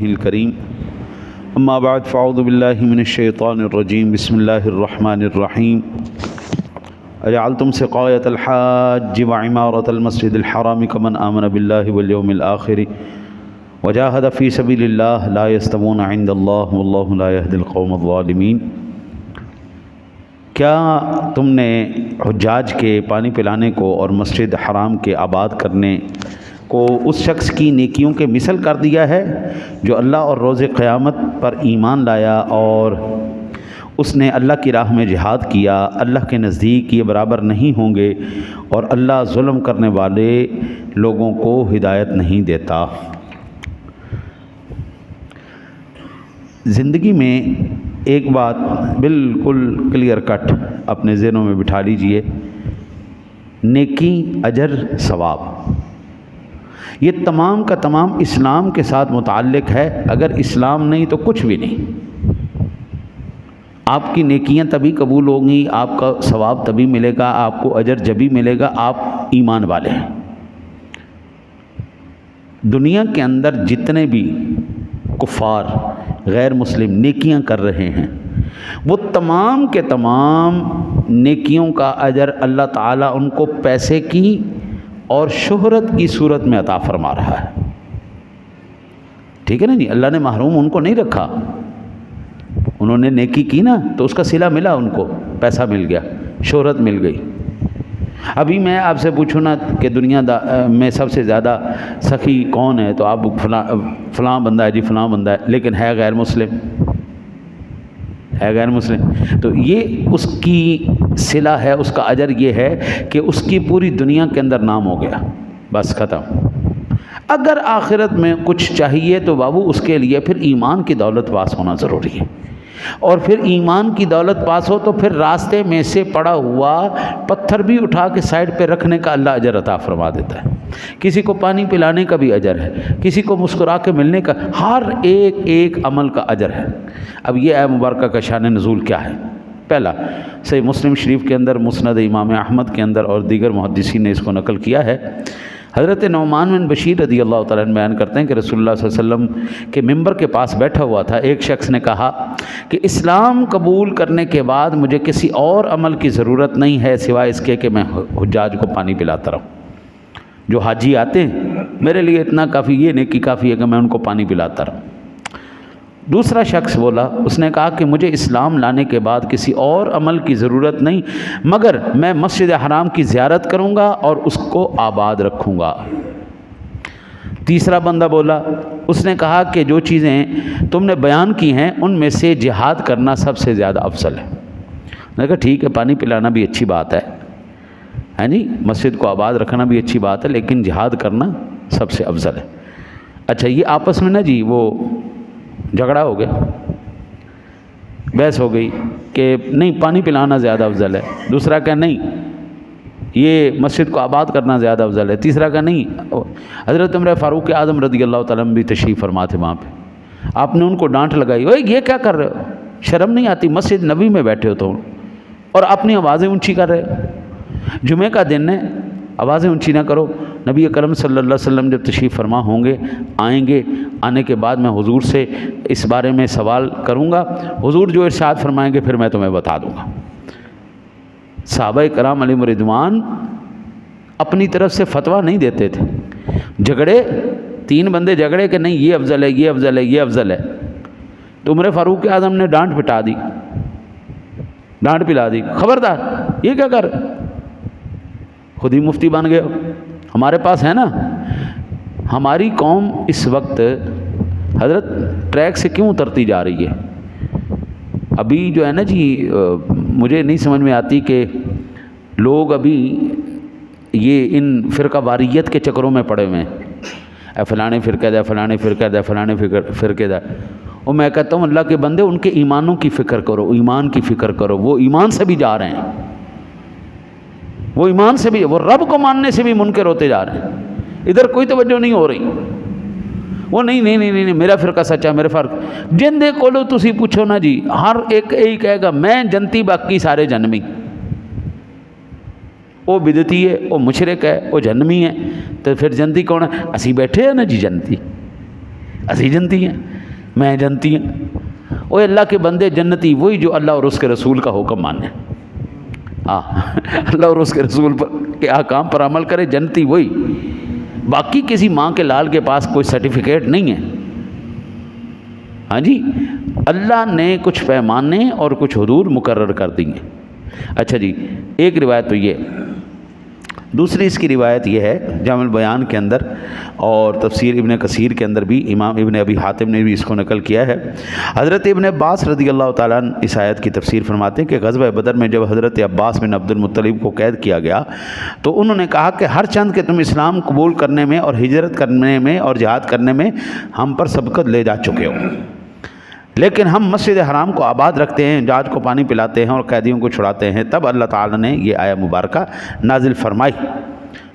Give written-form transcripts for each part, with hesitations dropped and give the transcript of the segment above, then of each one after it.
الکریم اما بعد فاعوذ باللہ من الشیطان الرجیم بسم اللہ الرحمن الرحیم اجعلتم سقایۃ الحاج وعمارۃ المسجد الحرام کمن آمن باللہ والیوم الآخر وجاہد فی سبیل اللہ لا یستوون عند اللہ واللہ لا یہدی القوم الظالمین۔ کیا تم نے حجاج کے پانی پلانے کو اور مسجد حرام کے آباد کرنے کو اس شخص کی نیکیوں کے مثل کر دیا ہے جو اللہ اور روز قیامت پر ایمان لایا اور اس نے اللہ کی راہ میں جہاد کیا؟ اللہ کے نزدیک یہ برابر نہیں ہوں گے اور اللہ ظلم کرنے والے لوگوں کو ہدایت نہیں دیتا۔ زندگی میں ایک بات بالکل کلیئر کٹ اپنے ذہنوں میں بٹھا لیجئے، نیکی، اجر، ثواب، یہ تمام کا تمام اسلام کے ساتھ متعلق ہے۔ اگر اسلام نہیں تو کچھ بھی نہیں۔ آپ کی نیکیاں تبھی قبول ہوں گی، آپ کا ثواب تبھی ملے گا، آپ کو اجر جبھی ملے گا آپ ایمان والے ہیں۔ دنیا کے اندر جتنے بھی کفار غیر مسلم نیکیاں کر رہے ہیں وہ تمام کے تمام نیکیوں کا اجر اللہ تعالیٰ ان کو پیسے کی اور شہرت کی صورت میں عطا فرما رہا ہے۔ ٹھیک ہے نا جی، اللہ نے محروم ان کو نہیں رکھا۔ انہوں نے نیکی کی نا تو اس کا صلہ ملا، ان کو پیسہ مل گیا، شہرت مل گئی۔ ابھی میں آپ سے پوچھوں نا کہ دنیا میں سب سے زیادہ سخی کون ہے تو آپ فلاں بندہ ہے جی، فلاں بندہ ہے، لیکن ہے غیر مسلم، ہے غیر مسلم، تو یہ اس کی صلہ ہے، اس کا اجر یہ ہے کہ اس کی پوری دنیا کے اندر نام ہو گیا، بس ختم۔ اگر آخرت میں کچھ چاہیے تو بابو اس کے لیے پھر ایمان کی دولت پاس ہونا ضروری ہے، اور پھر ایمان کی دولت پاس ہو تو پھر راستے میں سے پڑا ہوا پتھر بھی اٹھا کے سائڈ پہ رکھنے کا اللہ اجر عطا فرما دیتا ہے۔ کسی کو پانی پلانے کا بھی اجر ہے، کسی کو مسکرا کے ملنے کا، ہر ایک ایک عمل کا اجر ہے۔ اب یہ اے مبارکہ کا شان نزول کیا ہے؟ پہلا، صحیح مسلم شریف کے اندر، مسند امام احمد کے اندر اور دیگر محدثین نے اس کو نقل کیا ہے۔ حضرت نعمان بن بشیر رضی اللہ تعالیٰ عنہ بیان کرتے ہیں کہ رسول اللہ صلی اللہ علیہ وسلم کے ممبر کے پاس بیٹھا ہوا تھا، ایک شخص نے کہا کہ اسلام قبول کرنے کے بعد مجھے کسی اور عمل کی ضرورت نہیں ہے سوائے اس کے کہ میں حجاج کو پانی پلاتا رہوں۔ جو حاجی آتے ہیں میرے لیے اتنا کافی، یہ نیکی کافی ہے کہ میں ان کو پانی پلاتا رہوں۔ دوسرا شخص بولا، اس نے کہا کہ مجھے اسلام لانے کے بعد کسی اور عمل کی ضرورت نہیں مگر میں مسجد حرام کی زیارت کروں گا اور اس کو آباد رکھوں گا۔ تیسرا بندہ بولا، اس نے کہا کہ جو چیزیں تم نے بیان کی ہیں ان میں سے جہاد کرنا سب سے زیادہ افضل ہے۔ میں نے کہا ٹھیک ہے، پانی پلانا بھی اچھی بات ہے جی، مسجد کو آباد رکھنا بھی اچھی بات ہے، لیکن جہاد کرنا سب سے افضل ہے۔ اچھا، یہ آپس میں نا جی وہ جھگڑا ہو گیا، بحث ہو گئی کہ نہیں پانی پلانا زیادہ افضل ہے، دوسرا کہ نہیں یہ مسجد کو آباد کرنا زیادہ افضل ہے، تیسرا کہ نہیں۔ حضرت عمر فاروق اعظم رضی اللہ تعالیٰ عنہ بھی تشریف فرما تھے وہاں پہ۔ آپ نے ان کو ڈانٹ لگائی، اوے یہ کیا کر رہے ہو، شرم نہیں آتی، مسجد نبی میں بیٹھے ہو تو اور اپنی آوازیں اونچی کر رہے ہو، جمعہ کا دن ہے، آوازیں اونچی نہ کرو۔ نبی اکرم صلی اللہ علیہ وسلم جب تشریف فرما ہوں گے، آئیں گے، آنے کے بعد میں حضور سے اس بارے میں سوال کروں گا، حضور جو ارشاد فرمائیں گے پھر میں تمہیں بتا دوں گا۔ صحابہ کرام علیہم رضوان اپنی طرف سے فتویٰ نہیں دیتے تھے، جھگڑے، تین بندے جھگڑے کہ نہیں یہ افضل ہے، یہ افضل ہے، یہ افضل ہے، تو عمر فاروق اعظم نے ڈانٹ پٹا دی، ڈانٹ پلا دی، خبردار یہ کیا کر، خود ہی مفتی بن گئے ہو۔ ہمارے پاس ہے نا، ہماری قوم اس وقت حضرت ٹریک سے کیوں اترتی جا رہی ہے؟ ابھی جو ہے نا جی، مجھے نہیں سمجھ میں آتی کہ لوگ ابھی یہ ان فرقہ واریت کے چکروں میں پڑے ہوئے ہیں، اے فلانے فرقہ دے، فلانے فرقہ دے، فلانے فرقے دے۔ اور میں کہتا ہوں اللہ کے بندے ان کے ایمانوں کی فکر کرو، ایمان کی فکر کرو، وہ ایمان سے بھی جا رہے ہیں، وہ ایمان سے بھی، وہ رب کو ماننے سے بھی منکر ہوتے جا رہے ہیں، ادھر کوئی توجہ نہیں ہو رہی۔ وہ نہیں میرا فرقہ سچا، میرے فرق جن دے کولو تسی پوچھو نا جی، ہر ایک یہی کہے گا میں جنتی باقی سارے جنمی۔ وہ بدعتی ہے، وہ مشرک ہے، وہ جہنمی ہے، تو پھر جنتی کون ہے؟ اسی بیٹھے ہیں نا جی جنتی، اسی جنتی ہیں، میں جنتی ہیں۔ وہ اللہ کے بندے جنتی وہی جو اللہ اور اس کے رسول کا حکم مانے، اللہ اور اس کے رسول کے احکام پر عمل کرے، جنتی وہی۔ باقی کسی ماں کے لال کے پاس کوئی سرٹیفکیٹ نہیں ہے۔ ہاں جی، اللہ نے کچھ پیمانے اور کچھ حدود مقرر کر دی ہیں۔ اچھا جی، ایک روایت تو یہ، دوسری اس کی روایت یہ ہے جامع البیان کے اندر اور تفسیر ابن کثیر کے اندر بھی امام ابن ابی حاتم نے بھی اس کو نقل کیا ہے۔ حضرت ابن عباس رضی اللہ تعالیٰ عنہ اس آیت کی تفسیر فرماتے ہیں کہ غزوہ بدر میں جب حضرت عباس بن عبد المطلب کو قید کیا گیا تو انہوں نے کہا کہ ہر چند کہ تم اسلام قبول کرنے میں اور ہجرت کرنے میں اور جہاد کرنے میں ہم پر سبقت لے جا چکے ہو، لیکن ہم مسجد حرام کو آباد رکھتے ہیں، جہاد کو پانی پلاتے ہیں اور قیدیوں کو چھڑاتے ہیں۔ تب اللہ تعالیٰ نے یہ آیہ مبارکہ نازل فرمائی،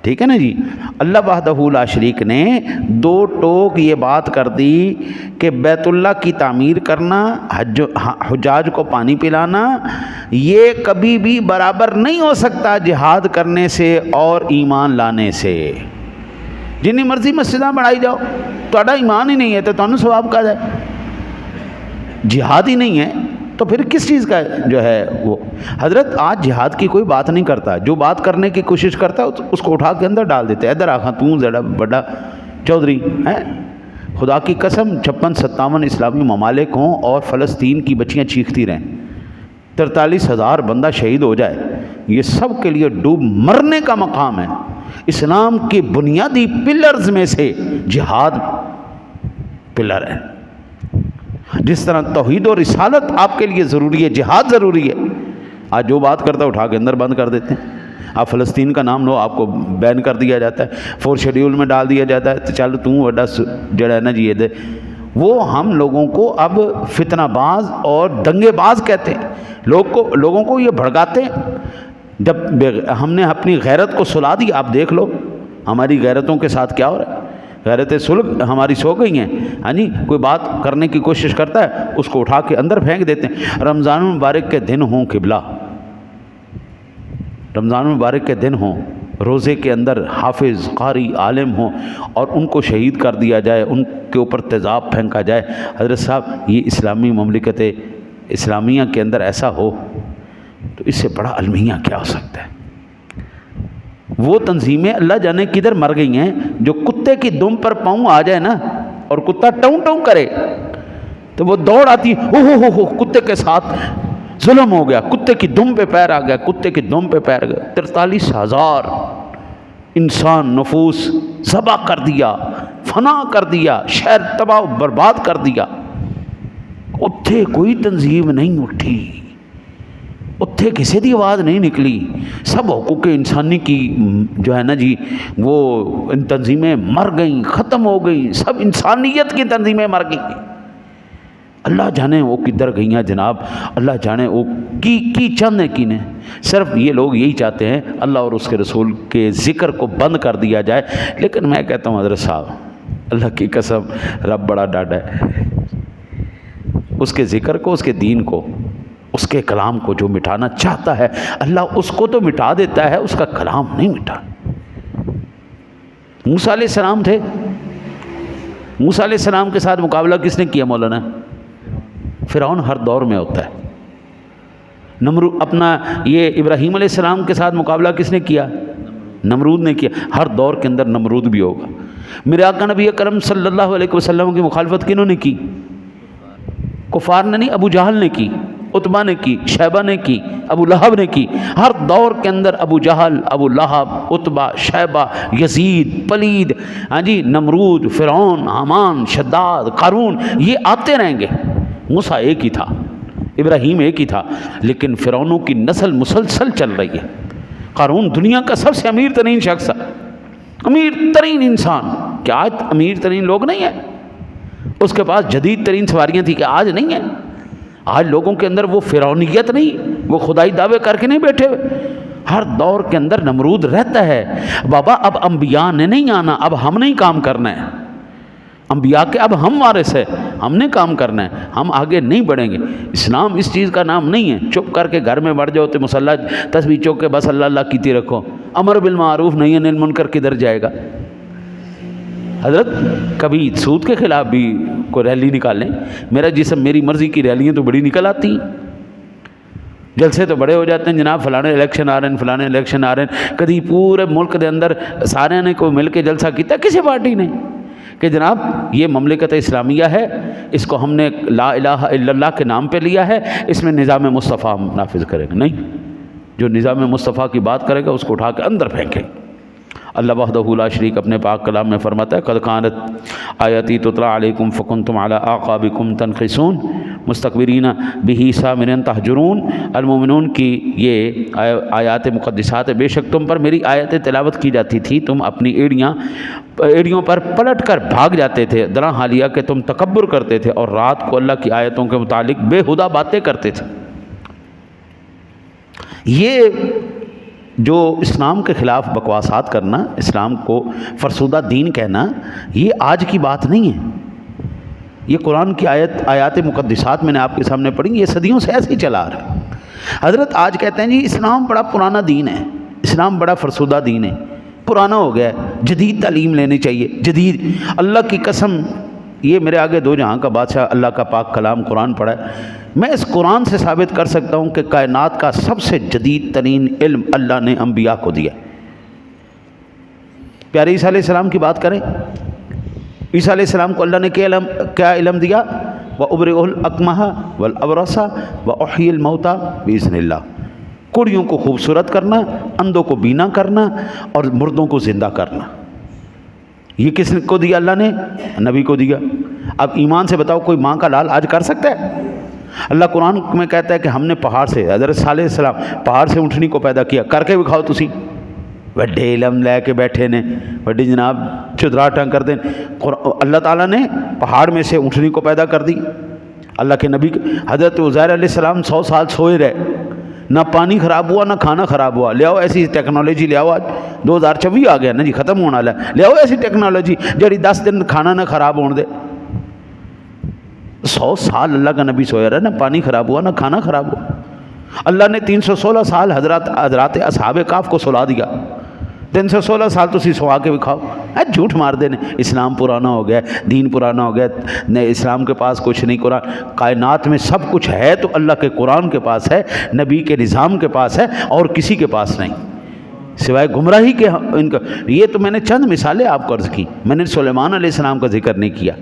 ٹھیک ہے نا جی۔ اللہ وحدہ لا شریک نے دو ٹوک یہ بات کر دی کہ بیت اللہ کی تعمیر کرنا، حجاج کو پانی پلانا، یہ کبھی بھی برابر نہیں ہو سکتا جہاد کرنے سے اور ایمان لانے سے۔ جنی مرضی مسجداں بنائی جاؤ، تہاڈا ایمان ہی نہیں ہے تو تمہیں ثواب کا جائے، جہاد ہی نہیں ہے تو پھر کس چیز کا جو ہے وہ۔ حضرت آج جہاد کی کوئی بات نہیں کرتا، جو بات کرنے کی کوشش کرتا ہے اس کو اٹھا کے اندر ڈال دیتے ہیں، ادھر آخا توں زیادہ بڑا چودھری ہے۔ خدا کی قسم 56-57 اسلامی ممالک ہوں اور فلسطین کی بچیاں چیختی رہیں، 43,000 بندہ شہید ہو جائے، یہ سب کے لیے ڈوب مرنے کا مقام ہے۔ اسلام کے بنیادی پلرز میں سے جہاد پلر ہے۔ جس طرح توحید و رسالت آپ کے لیے ضروری ہے، جہاد ضروری ہے۔ آج جو بات کرتا ہے اٹھا کے اندر بند کر دیتے ہیں۔ آپ فلسطین کا نام لو، آپ کو بین کر دیا جاتا ہے، 4 شیڈیول میں ڈال دیا جاتا ہے، تو چل توں وڈا جڑا ہے نا جی دے۔ وہ ہم لوگوں کو اب فتنہ باز اور دنگے باز کہتے ہیں، لوگوں کو یہ بھڑکاتے ہیں۔ جب ہم نے اپنی غیرت کو سلا دی، آپ دیکھ لو ہماری غیرتوں کے ساتھ کیا ہو رہا ہے۔ غیرتیں سلگ ہماری سو گئی ہیں، ہاں جی، کوئی بات کرنے کی کوشش کرتا ہے اس کو اٹھا کے اندر پھینک دیتے ہیں۔ رمضان المبارک کے دن ہوں قبلہ، رمضان المبارک کے دن ہوں، روزے کے اندر حافظ قاری عالم ہوں اور ان کو شہید کر دیا جائے، ان کے اوپر تیزاب پھینکا جائے۔ حضرت صاحب یہ اسلامی مملکت اسلامیہ کے اندر ایسا ہو تو اس سے بڑا المیہ کیا ہو سکتا ہے۔ وہ تنظیمیں اللہ جانے کدھر مر گئی ہیں، جو کتے کی دم پر پاؤں آ جائے نا اور کتا ٹاؤں ٹاؤں کرے تو وہ دوڑ آتی، ہو کتے کے ساتھ ظلم ہو گیا، کتے کی دم پہ پیر آ گیا، کتے کی دم پہ پیر گیا۔ 43,000 انسان نفوس ذبح کر دیا، فنا کر دیا، شہر تباہ و برباد کر دیا۔ اتھے کوئی تنظیم نہیں اٹھی، اتھے کسی دی آواز نہیں نکلی۔ سب حقوق انسانی کی جو ہے نا جی وہ ان تنظیمیں مر گئیں، ختم ہو گئیں، سب انسانیت کی تنظیمیں مر گئیں۔ اللہ جانے وہ کدھر گئی ہیں جناب، اللہ جانے وہ کی چند کی نے۔ صرف یہ لوگ یہی چاہتے ہیں اللہ اور اس کے رسول کے ذکر کو بند کر دیا جائے۔ لیکن میں کہتا ہوں حضرت صاحب اللہ کی قسم رب بڑا ڈاڈا ہے، اس کے ذکر کو، اس کے دین کو، اس کے کلام کو جو مٹانا چاہتا ہے اللہ اس کو تو مٹا دیتا ہے، اس کا کلام نہیں مٹا۔ موسیٰ علیہ السلام تھے، موسیٰ علیہ السلام کے ساتھ مقابلہ کس نے کیا مولانا؟ فرعون ہر دور میں ہوتا ہے۔ اپنا یہ ابراہیم علیہ السلام کے ساتھ مقابلہ کس نے کیا؟ نمرود نے کیا۔ ہر دور کے اندر نمرود بھی ہوگا۔ میرے آقا نبی اکرم صلی اللہ علیہ وسلم کی مخالفت کنہوں نے کی؟ کفار نے نہیں، ابو جہل نے کی، عتبہ نے کی، شیبہ نے کی، ابو لہب نے کی۔ ہر دور کے اندر ابو جہل، ابو لہب، عتبہ، شیبہ، یزید، پلید، ہاں جی، نمرود، فرعون، حامان، شداد، قارون، یہ آتے رہیں گے۔ موسیٰ ایک ہی تھا، ابراہیم ایک ہی تھا، لیکن فرعونوں کی نسل مسلسل چل رہی ہے۔ قارون دنیا کا سب سے امیر ترین شخص، امیر ترین انسان، کیا آج امیر ترین لوگ نہیں ہیں؟ اس کے پاس جدید ترین سواریاں تھیں کہ آج نہیں ہیں؟ آج لوگوں کے اندر وہ فرعونیت نہیں، وہ خدائی دعوے کر کے نہیں بیٹھے ہوئے۔ ہر دور کے اندر نمرود رہتا ہے۔ بابا اب انبیاء نے نہیں آنا، اب ہم نہیں کام کرنا ہے۔ انبیاء کے اب ہم وارث ہیں، ہم نے کام کرنا ہے، ہم آگے نہیں بڑھیں گے۔ اسلام اس چیز کا نام نہیں ہے چپ کر کے گھر میں بڑھ جاؤ تو مصلی تسبیح چوک کے بس اللہ اللہ کیتی رکھو۔ امر بالمعروف نہی عن المنکر کدھر جائے گا؟ حضرت کبھی سود کے خلاف بھی کوئی ریلی نکال لیں، میرا جسم میری مرضی کی ریلیاں تو بڑی نکل آتی ہیں، جلسے تو بڑے ہو جاتے ہیں جناب، فلانے الیکشن آ رہے ہیں، فلانے الیکشن آ رہے ہیں، کدی پورے ملک دے اندر سارے نے کوئی مل کے جلسہ کیتا کسی پارٹی نے کہ جناب یہ مملکت اسلامیہ ہے، اس کو ہم نے لا الہ الا اللہ کے نام پہ لیا ہے، اس میں نظام مصطفیٰ ہم نافذ کریں گے؟ نہیں، جو نظام مصطفیٰ کی بات کرے گا اس کو اٹھا کے اندر پھینکیں۔ اللہ وحدہ لا شریک اپنے پاک کلام میں فرماتا ہے قد کانت آیاتی تتلی علیکم فکنتم علی اعقابکم تنخسون مستکبرین بہ سامرا تہجرون۔ المومنون کی یہ آیات مقدسات ہے، بے شک تم پر میری آیتیں تلاوت کی جاتی تھی، تم اپنی ایڑیوں پر پلٹ کر بھاگ جاتے تھے، درا حالیہ کہ تم تکبر کرتے تھے اور رات کو اللہ کی آیتوں کے متعلق بے ہدہ باتیں کرتے تھے۔ یہ جو اسلام کے خلاف بکواسات کرنا، اسلام کو فرسودہ دین کہنا، یہ آج کی بات نہیں ہے، یہ قرآن کی آیات مقدسات میں نے آپ کے سامنے پڑھی، یہ صدیوں سے ایسے ہی چلا آ رہا ہے۔ حضرت آج کہتے ہیں جی اسلام بڑا پرانا دین ہے، اسلام بڑا فرسودہ دین ہے، پرانا ہو گیا ہے، جدید تعلیم لینی چاہیے، جدید۔ اللہ کی قسم، یہ میرے آگے دو جہاں کا بادشاہ اللہ کا پاک کلام قرآن پڑھا ہے، میں اس قرآن سے ثابت کر سکتا ہوں کہ کائنات کا سب سے جدید ترین علم اللہ نے انبیاء کو دیا۔ پیارے عیسیٰ علیہ السلام کی بات کریں، عیسیٰ علیہ السلام کو اللہ نے کیا علم دیا؟ وَأُبْرِئُ الْأَكْمَحَ وَالْأَبْرَصَ وَأُحْيِي الْمَوْتَى بِإِذْنِ اللَّهِ، کڑیوں کو خوبصورت کرنا، اندھوں کو بینا کرنا اور مردوں کو زندہ کرنا۔ یہ کس کو دیا اللہ نے؟ نبی کو دیا۔ اب ایمان سے بتاؤ کوئی ماں کا لال آج کر سکتا ہے؟ اللہ قرآن میں کہتا ہے کہ ہم نے پہاڑ سے، حضرت صالح علیہ السلام پہاڑ سے اونٹنی کو پیدا کیا، کر کے دکھاؤ تسی، وڈے علم لے کے بیٹھے نے، وڈی جناب چدراہٹاں کر دیں۔ اللہ تعالیٰ نے پہاڑ میں سے اونٹنی کو پیدا کر دی۔ اللہ کے نبی حضرت عزیر علیہ السلام 100 سال سوئے رہے، نہ پانی خراب ہوا نہ کھانا خراب ہوا۔ لے آؤ ایسی ٹیکنالوجی، لے آؤ، آج 2024 آ گیا نا جی، ختم ہونے والا ہے، لے آؤ ایسی ٹیکنالوجی جڑی 10 دن کھانا نہ خراب ہونے دے۔ 100 سال اللہ کا نبی سویا رہا، نہ پانی خراب ہوا نہ کھانا خراب ہوا۔ اللہ نے 316 سال حضرات اصحاب کہف کو سلا دیا۔ 316 سال تسی سوا کے دکھاؤ، جھوٹ مار دینے۔ اسلام پرانا ہو گیا، دین پرانا ہو گیا، اسلام کے پاس کچھ نہیں، قرآن کائنات میں سب کچھ ہے تو اللہ کے قرآن کے پاس ہے، نبی کے نظام کے پاس ہے، اور کسی کے پاس نہیں سوائے گمراہی کے۔ ان کا یہ تو میں نے چند مثالیں آپ کو عرض کی، میں نے سلیمان علیہ السلام کا ذکر نہیں کیا،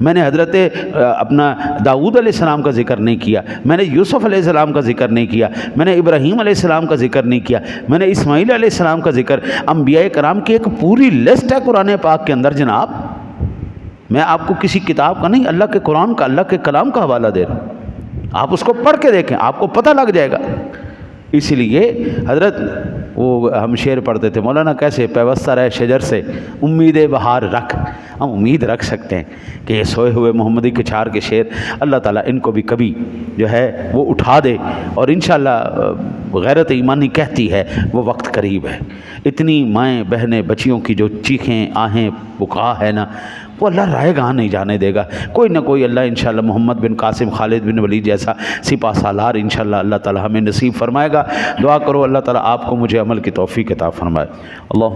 میں نے حضرت اپنا داؤد علیہ السلام کا ذکر نہیں کیا، میں نے یوسف علیہ السلام کا ذکر نہیں کیا، میں نے ابراہیم علیہ السلام کا ذکر نہیں کیا، میں نے اسماعیل علیہ السلام کا ذکر۔ انبیاء کرام کی ایک پوری لسٹ ہے قرآن پاک کے اندر جناب، میں آپ کو کسی کتاب کا نہیں، اللہ کے قرآن کا، اللہ کے کلام کا حوالہ دے رہا ہوں، آپ اس کو پڑھ کے دیکھیں، آپ کو پتہ لگ جائے گا۔ اسی لیے حضرت وہ ہم شعر پڑھتے تھے، مولانا کیسے پیوستہ رہے شجر سے امید بہار رکھ، ہم امید رکھ سکتے ہیں کہ یہ سوئے ہوئے محمدی کے چھار کے شعر اللہ تعالیٰ ان کو بھی کبھی جو ہے وہ اٹھا دے، اور انشاءاللہ غیرت ایمانی کہتی ہے وہ وقت قریب ہے۔ اتنی مائیں بہنیں بچیوں کی جو چیخیں آہیں بکا ہے نا، وہ اللہ رائے گاہ نہیں جانے دے گا، کوئی نہ کوئی اللہ انشاءاللہ محمد بن قاسم، خالد بن ولید جیسا سپہ سالار انشاءاللہ اللہ تعالیٰ ہمیں نصیب فرمائے گا۔ دعا کرو اللہ تعالیٰ آپ کو مجھے عمل کی توفیق عطا فرمائے۔ اللہ